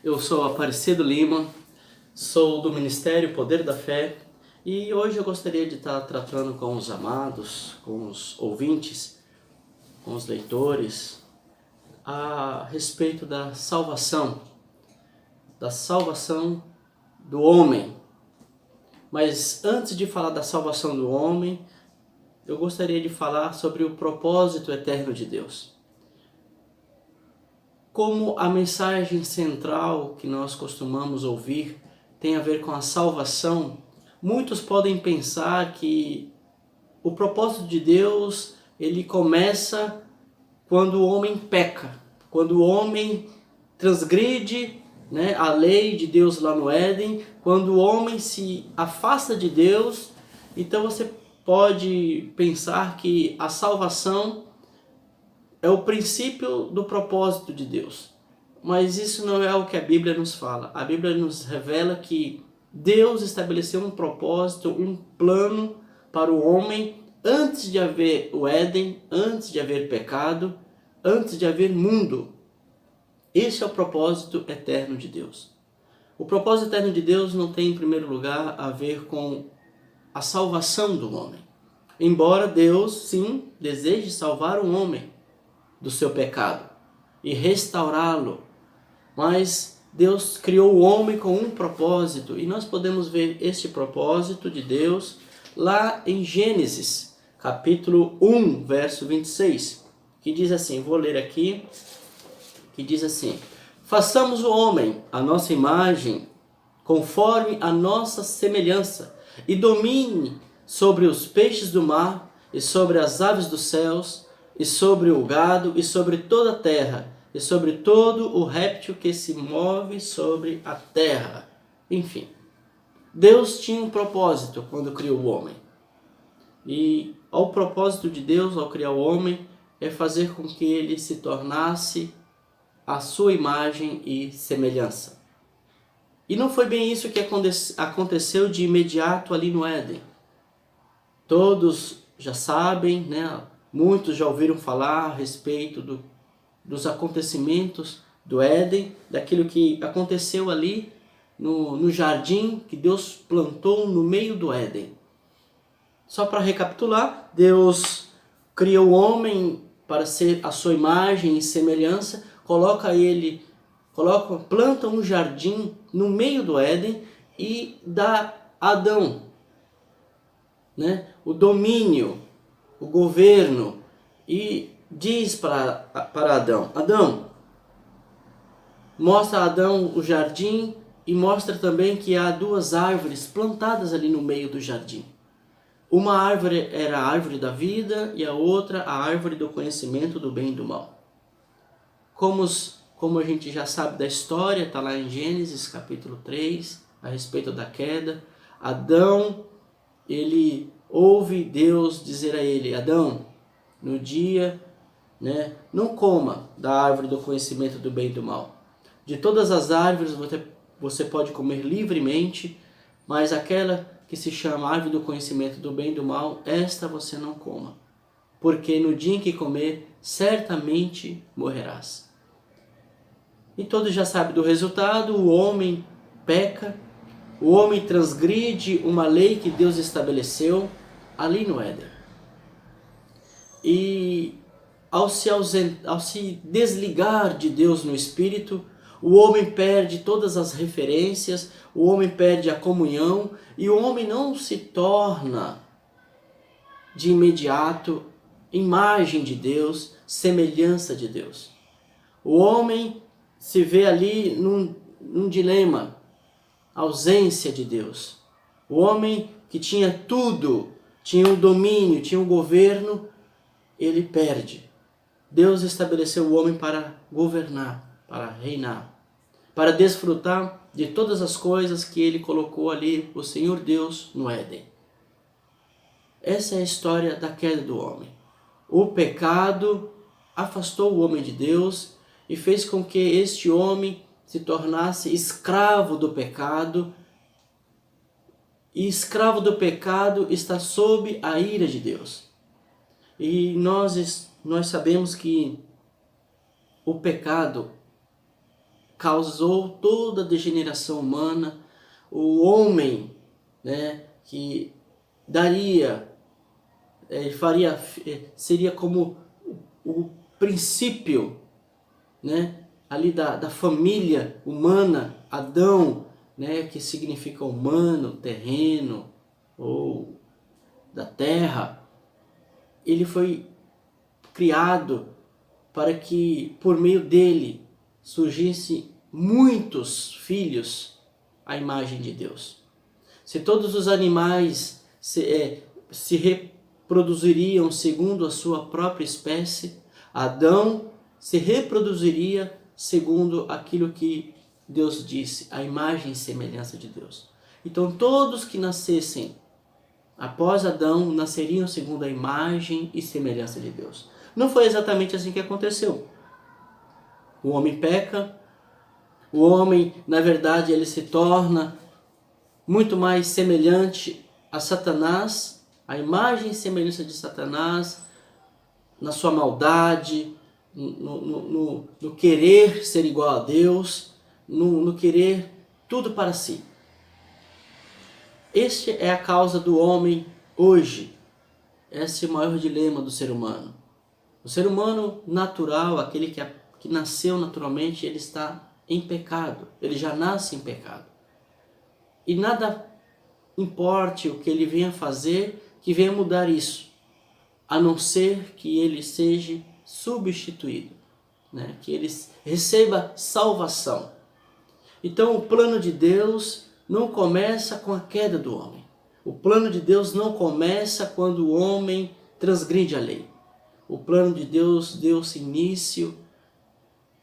Eu sou Aparecido Lima, sou do Ministério Poder da Fé e hoje eu gostaria de estar tratando com os amados, com os ouvintes, com os leitores, a respeito da salvação do homem. Mas antes de falar da salvação do homem, eu gostaria de falar sobre o propósito eterno de Deus. Como a mensagem central que nós costumamos ouvir tem a ver com a salvação, muitos podem pensar que o propósito de Deus ele começa quando o homem peca, quando o homem transgride, a lei de Deus lá no Éden, quando o homem se afasta de Deus. Então você pode pensar que a salvação é o princípio do propósito de Deus. Mas isso não é o que a Bíblia nos fala. A Bíblia nos revela que Deus estabeleceu um propósito, um plano para o homem antes de haver o Éden, antes de haver pecado, antes de haver mundo. Esse é o propósito eterno de Deus. O propósito eterno de Deus não tem, em primeiro lugar, a ver com a salvação do homem. Embora Deus, sim, deseje salvar o homem do seu pecado e restaurá-lo, mas Deus criou o homem com um propósito e nós podemos ver este propósito de Deus lá em Gênesis, capítulo 1, verso 26, que diz assim, vou ler aqui, que diz assim: façamos o homem à nossa imagem, conforme a nossa semelhança, e domine sobre os peixes do mar, e sobre as aves dos céus, e sobre o gado, e sobre toda a terra, e sobre todo o réptil que se move sobre a terra. Enfim, Deus tinha um propósito quando criou o homem. E o propósito de Deus ao criar o homem é fazer com que ele se tornasse a sua imagem e semelhança. E não foi bem isso que aconteceu de imediato ali no Éden. Todos já sabem, muitos já ouviram falar a respeito dos acontecimentos do Éden, daquilo que aconteceu ali no jardim que Deus plantou no meio do Éden. Só para recapitular, Deus criou o homem para ser a sua imagem e semelhança, planta um jardim no meio do Éden e dá a Adão, o domínio, o governo, e diz para Adão, Adão, mostra a Adão o jardim e mostra também que há duas árvores plantadas ali no meio do jardim. Uma árvore era a árvore da vida e a outra a árvore do conhecimento do bem e do mal. Como a gente já sabe da história, está lá em Gênesis capítulo 3, a respeito da queda. Adão, ele ouve Deus dizer a ele, Adão, no dia, não coma da árvore do conhecimento do bem e do mal. De todas as árvores você pode comer livremente, mas aquela que se chama árvore do conhecimento do bem e do mal, esta você não coma, porque no dia em que comer, certamente morrerás. E todos já sabem do resultado, o homem peca, o homem transgride uma lei que Deus estabeleceu ali no Éden. E ao se desligar de Deus no Espírito, o homem perde todas as referências, o homem perde a comunhão e o homem não se torna de imediato imagem de Deus, semelhança de Deus. O homem se vê ali num dilema, ausência de Deus. O homem que tinha tudo, tinha o domínio, tinha o governo, ele perde. Deus estabeleceu o homem para governar, para reinar, para desfrutar de todas as coisas que ele colocou ali, o Senhor Deus, no Éden. Essa é a história da queda do homem. O pecado afastou o homem de Deus e fez com que este homem se tornasse escravo do pecado. E escravo do pecado está sob a ira de Deus. E nós sabemos que o pecado causou toda a degeneração humana, o homem, né, que daria, seria como o princípio, né, ali da família humana, Adão, né, que significa humano, terreno, ou da terra. Ele foi criado para que por meio dele surgisse muitos filhos à imagem de Deus. Se todos os animais se reproduziriam segundo a sua própria espécie, Adão se reproduziria segundo aquilo que Deus disse, a imagem e semelhança de Deus. Então todos que nascessem após Adão nasceriam segundo a imagem e semelhança de Deus. Não foi exatamente assim que aconteceu. O homem peca, o homem, na verdade, ele se torna muito mais semelhante a Satanás, a imagem e semelhança de Satanás, na sua maldade, no querer ser igual a Deus, no querer tudo para si. Este é a causa do homem hoje. Esse é o maior dilema do ser humano. O ser humano natural, aquele que nasceu naturalmente, ele está em pecado. Ele já nasce em pecado. E nada importe o que ele venha fazer que venha mudar isso, a não ser que ele seja substituído, né? Que ele receba salvação. Então o plano de Deus não começa com a queda do homem. O plano de Deus não começa quando o homem transgride a lei. O plano de Deus deu-se início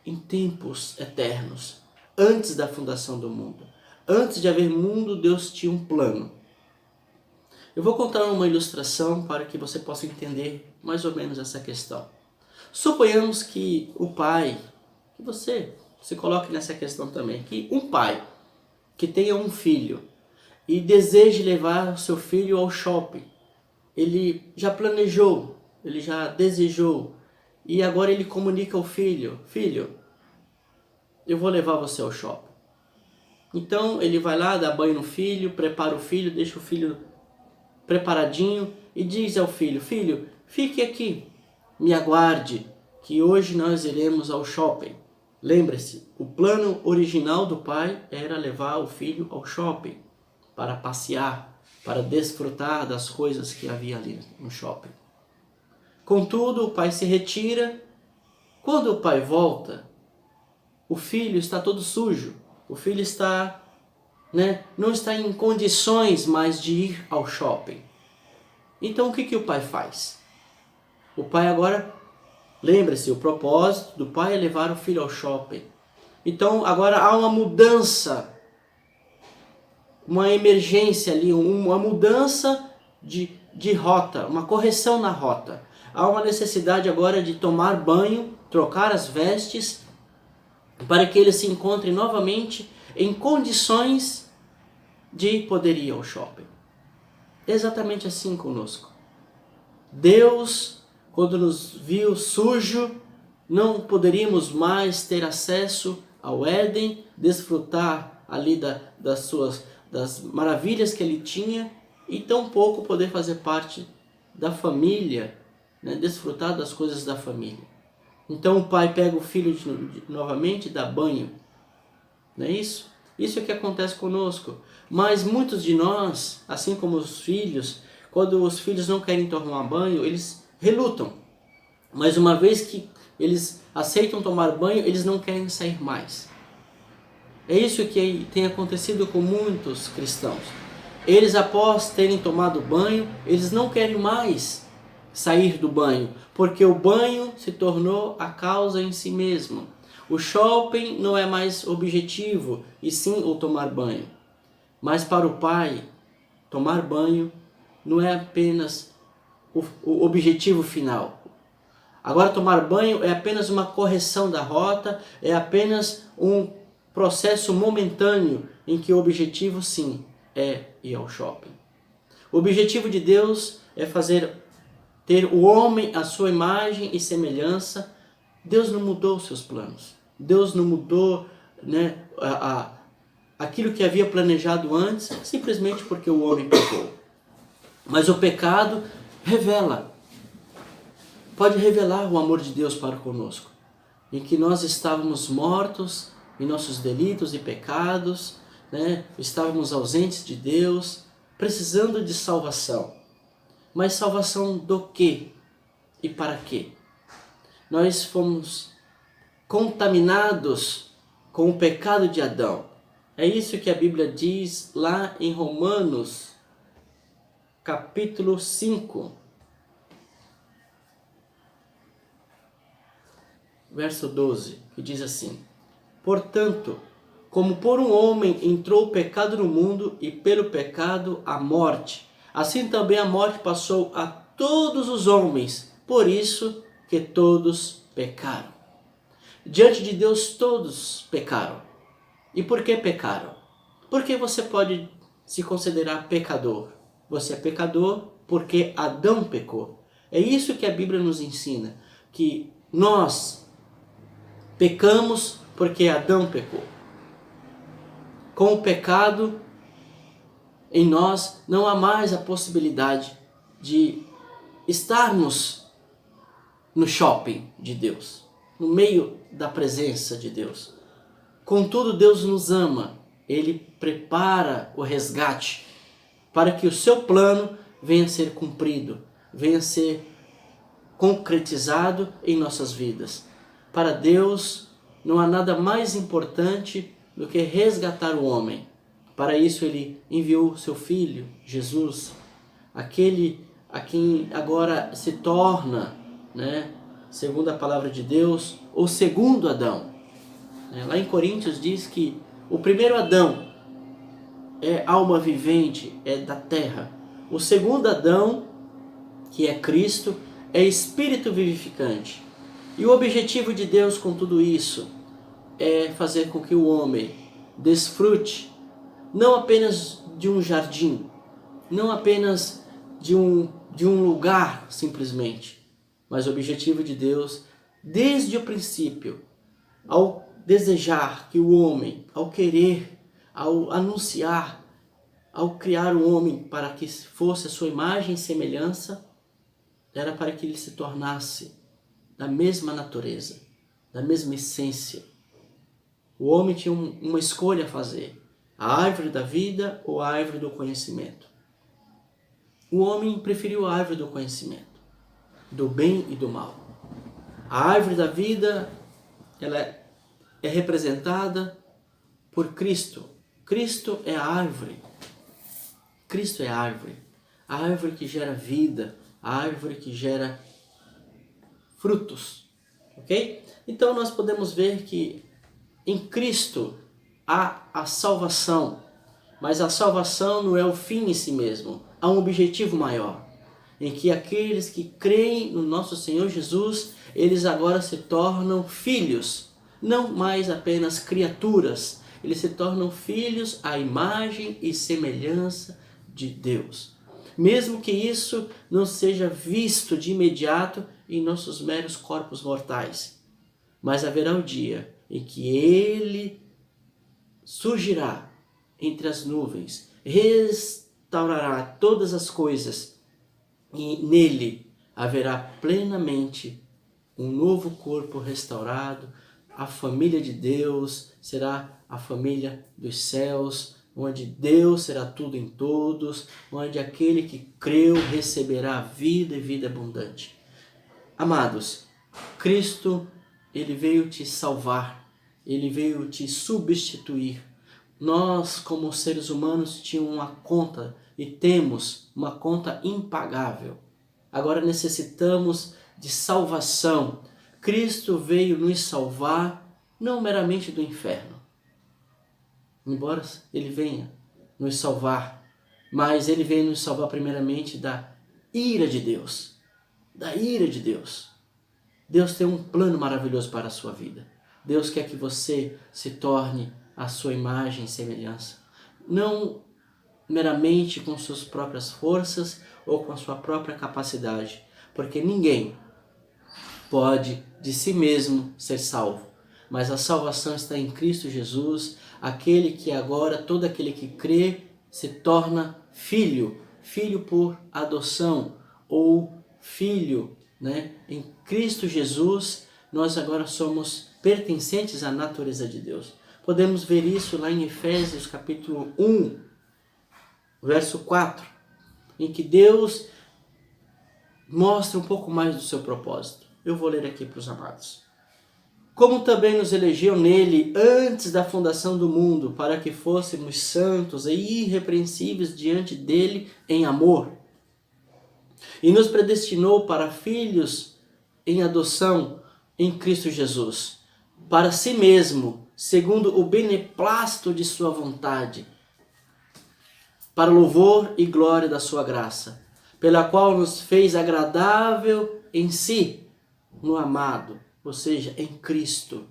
em tempos eternos, antes da fundação do mundo. Antes de haver mundo, Deus tinha um plano. Eu vou contar uma ilustração para que você possa entender mais ou menos essa questão. Suponhamos que o pai, que você se coloque nessa questão também, que um pai que tenha um filho e deseje levar o seu filho ao shopping. Ele já planejou, ele já desejou, e agora ele comunica ao filho: filho, eu vou levar você ao shopping. Então ele vai lá, dá banho no filho, prepara o filho, deixa o filho preparadinho e diz ao filho: filho, fique aqui, me aguarde, que hoje nós iremos ao shopping. Lembre-se, o plano original do pai era levar o filho ao shopping, para passear, para desfrutar das coisas que havia ali no shopping. Contudo, o pai se retira. Quando o pai volta, o filho está todo sujo. O filho está, não está em condições mais de ir ao shopping. Então o que o pai faz? O pai agora, lembre-se, o propósito do pai é levar o filho ao shopping. Então agora há uma mudança, uma emergência ali, uma mudança de rota, uma correção na rota. Há uma necessidade agora de tomar banho, trocar as vestes, para que ele se encontre novamente em condições de poder ir ao shopping. Exatamente assim conosco. Deus, quando nos viu sujo, não poderíamos mais ter acesso ao Éden, desfrutar ali das maravilhas que ele tinha, e tampouco poder fazer parte da família, desfrutar das coisas da família. Então o pai pega o filho novamente e dá banho. Não é isso? Isso é o que acontece conosco. Mas muitos de nós, assim como os filhos, quando os filhos não querem tomar banho, eles relutam. Mas uma vez que eles aceitam tomar banho, eles não querem sair mais. É isso que tem acontecido com muitos cristãos. Eles, após terem tomado banho, eles não querem mais sair do banho, porque o banho se tornou a causa em si mesmo. O shopping não é mais objetivo, e sim o tomar banho. Mas para o pai, tomar banho não é apenas o objetivo final. Agora tomar banho é apenas uma correção da rota, é apenas um processo momentâneo em que o objetivo sim é ir ao shopping. O objetivo de Deus é ter o homem à sua imagem e semelhança. Deus não mudou os seus planos. Deus não mudou né, aquilo que havia planejado antes, simplesmente porque o homem pecou. Mas o pecado pode revelar o amor de Deus para conosco, em que nós estávamos mortos em nossos delitos e pecados, né? Estávamos ausentes de Deus, precisando de salvação. Mas salvação do quê e para quê? Nós fomos contaminados com o pecado de Adão. É isso que a Bíblia diz lá em Romanos, capítulo 5, verso 12, que diz assim: portanto, como por um homem entrou o pecado no mundo e pelo pecado a morte, assim também a morte passou a todos os homens, por isso que todos pecaram. Diante de Deus todos pecaram. E por que pecaram? Porque você pode se considerar pecador. Você é pecador porque Adão pecou. É isso que a Bíblia nos ensina, que nós pecamos porque Adão pecou. Com o pecado em nós não há mais a possibilidade de estarmos no shopping de Deus, no meio da presença de Deus. Contudo, Deus nos ama. Ele prepara o resgate para que o seu plano venha a ser cumprido, venha a ser concretizado em nossas vidas. Para Deus não há nada mais importante do que resgatar o homem. Para isso ele enviou seu Filho, Jesus, aquele a quem agora se torna, né, segundo a palavra de Deus, o segundo Adão. Lá em Coríntios diz que o primeiro Adão é alma vivente, é da terra. O segundo Adão, que é Cristo, é espírito vivificante. E o objetivo de Deus com tudo isso é fazer com que o homem desfrute não apenas de um jardim, não apenas de um lugar simplesmente, mas o objetivo de Deus, desde o princípio, ao desejar que o homem, ao querer, ao anunciar, ao criar o homem para que fosse a sua imagem e semelhança, era para que ele se tornasse da mesma natureza, da mesma essência. O homem tinha uma escolha a fazer: a árvore da vida ou a árvore do conhecimento. O homem preferiu a árvore do conhecimento, do bem e do mal. A árvore da vida, ela é representada por Cristo. Cristo é a árvore. Cristo é a árvore. A árvore que gera vida, a árvore que gera frutos. Ok? Então nós podemos ver que em Cristo há a salvação, mas a salvação não é o fim em si mesmo. Há um objetivo maior, em que aqueles que creem no nosso Senhor Jesus, eles agora se tornam filhos, não mais apenas criaturas, eles se tornam filhos à imagem e semelhança de Deus. Mesmo que isso não seja visto de imediato em nossos meros corpos mortais, mas haverá o dia em que Ele surgirá entre as nuvens, restaurará todas as coisas e nele haverá plenamente um novo corpo restaurado. A família de Deus será a família dos céus, onde Deus será tudo em todos, onde aquele que creu receberá vida e vida abundante. Amados, Cristo, Ele veio te salvar, Ele veio te substituir. Nós, como seres humanos, tínhamos uma conta e temos uma conta impagável. Agora necessitamos de salvação. Cristo veio nos salvar, não meramente do inferno, embora Ele venha nos salvar, mas Ele veio nos salvar primeiramente da ira de Deus. Da ira de Deus. Deus tem um plano maravilhoso para a sua vida. Deus quer que você se torne a sua imagem e semelhança. Não meramente com suas próprias forças ou com a sua própria capacidade, porque ninguém pode de si mesmo ser salvo. mas a salvação está em Cristo Jesus, aquele que agora, todo aquele que crê, se torna filho, filho por adoção, ou filho, né? Em Cristo Jesus, nós agora somos pertencentes à natureza de Deus. Podemos ver isso lá em Efésios capítulo 1, verso 4, em que Deus mostra um pouco mais do seu propósito. Eu vou ler aqui para os amados. Como também nos elegeu nele antes da fundação do mundo, para que fôssemos santos e irrepreensíveis diante dele em amor. E nos predestinou para filhos em adoção em Cristo Jesus, para si mesmo, segundo o beneplácito de sua vontade, para louvor e glória da sua graça, pela qual nos fez agradável em si, no amado, ou seja, em Cristo,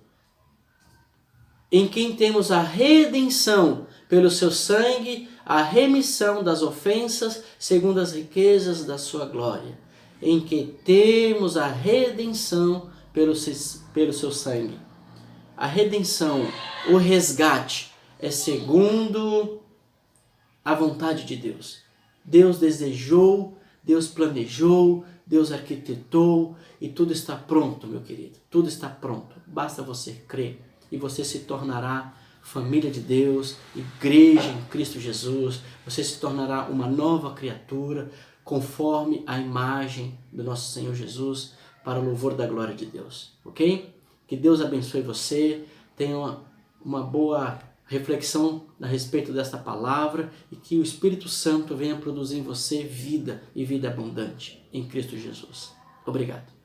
em quem temos a redenção pelo seu sangue, a remissão das ofensas, segundo as riquezas da sua glória, em que temos a redenção pelo seu sangue. A redenção, o resgate, é segundo a vontade de Deus. Deus desejou, Deus planejou, Deus arquitetou e tudo está pronto, meu querido. Tudo está pronto. Basta você crer e você se tornará família de Deus, igreja em Cristo Jesus. Você se tornará uma nova criatura conforme a imagem do nosso Senhor Jesus, para o louvor da glória de Deus. Ok? Que Deus abençoe você. Tenha uma boa reflexão a respeito desta palavra e que o Espírito Santo venha produzir em você vida e vida abundante em Cristo Jesus. Obrigado.